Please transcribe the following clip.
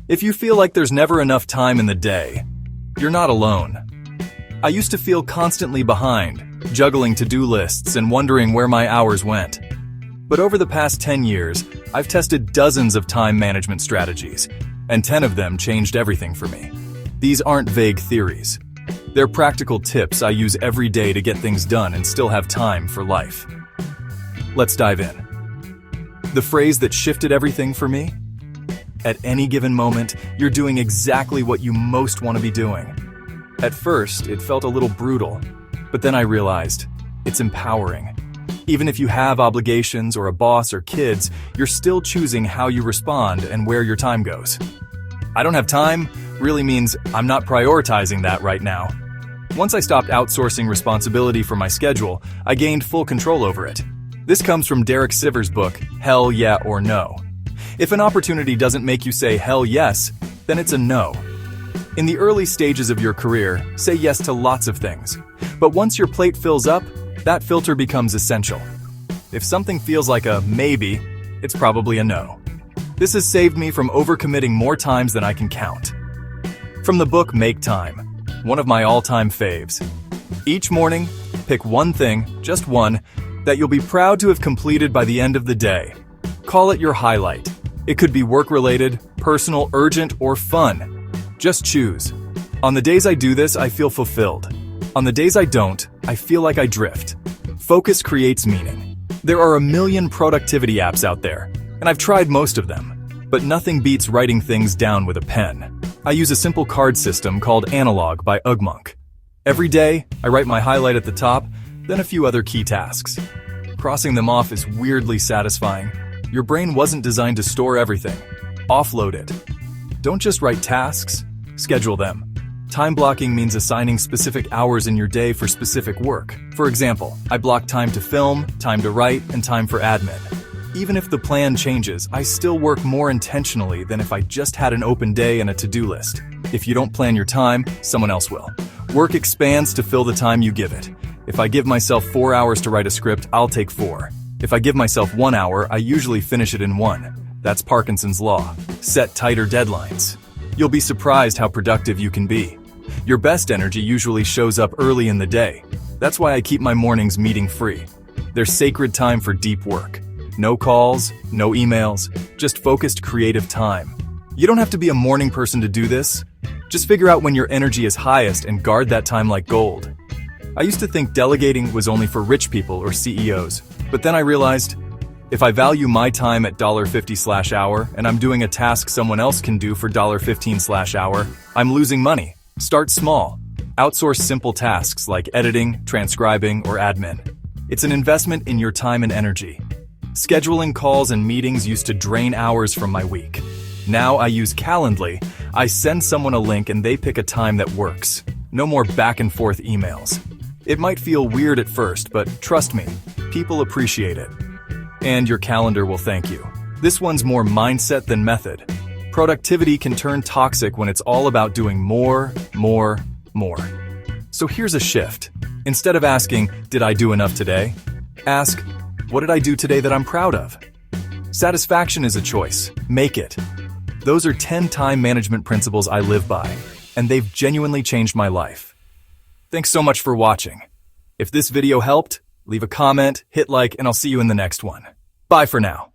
If you feel like there's never enough time in the day, you're not alone. I used to feel constantly behind, juggling to-do lists and wondering where my hours went. But over the past 10 years, I've tested dozens of time management strategies, and 10 of them changed everything for me. These aren't vague theories. They're practical tips I use every day to get things done and still have time for life. Let's dive in. The phrase that shifted everything for me? At any given moment, you're doing exactly what you most want to be doing. At first, it felt a little brutal, but then I realized it's empowering. Even if you have obligations or a boss or kids, you're still choosing how you respond and where your time goes. I don't have time really means I'm not prioritizing that right now. Once I stopped outsourcing responsibility for my schedule, I gained full control over it. This comes from Derek Sivers' book, Hell Yeah or No. If an opportunity doesn't make you say hell yes, then it's a no. In the early stages of your career, say yes to lots of things. But once your plate fills up, that filter becomes essential. If something feels like a maybe, it's probably a no. This has saved me from overcommitting more times than I can count. From the book Make Time, one of my all-time faves. Each morning, pick one thing, just one, that you'll be proud to have completed by the end of the day. Call it your highlight. It could be work-related, personal, urgent, or fun. Just choose. On the days I do this, I feel fulfilled. On the days I don't, I feel like I drift. Focus creates meaning. There are a million productivity apps out there, and I've tried most of them. But nothing beats writing things down with a pen. I use a simple card system called Analog by Ugmonk. Every day, I write my highlight at the top, then a few other key tasks. Crossing them off is weirdly satisfying. Your brain wasn't designed to store everything. Offload it. Don't just write tasks, schedule them. Time blocking means assigning specific hours in your day for specific work. For example, I block time to film, time to write, and time for admin. Even if the plan changes, I still work more intentionally than if I just had an open day and a to-do list. If you don't plan your time, someone else will. Work expands to fill the time you give it. If I give myself 4 hours to write a script, I'll take 4. If I give myself 1 hour, I usually finish it in 1. That's Parkinson's law. Set tighter deadlines. You'll be surprised how productive you can be. Your best energy usually shows up early in the day. That's why I keep my mornings meeting-free. They're sacred time for deep work. No calls, no emails, just focused creative time. You don't have to be a morning person to do this. Just figure out when your energy is highest and guard that time like gold. I used to think delegating was only for rich people or CEOs, but then I realized, if I value my time at $50/hour and I'm doing a task someone else can do for $15/hour, I'm losing money. Start small. Outsource simple tasks like editing, transcribing, or admin. It's an investment in your time and energy. Scheduling calls and meetings used to drain hours from my week. Now I use Calendly. I send someone a link and they pick a time that works. No more back and forth emails. It might feel weird at first, but trust me, people appreciate it. And your calendar will thank you. This one's more mindset than method. Productivity can turn toxic when it's all about doing more. So here's a shift. Instead of asking, did I do enough today? Ask, what did I do today that I'm proud of? Satisfaction is a choice. Make it. Those are 10 time management principles I live by, and they've genuinely changed my life. Thanks so much for watching. If this video helped, leave a comment, hit like, and I'll see you in the next one. Bye for now.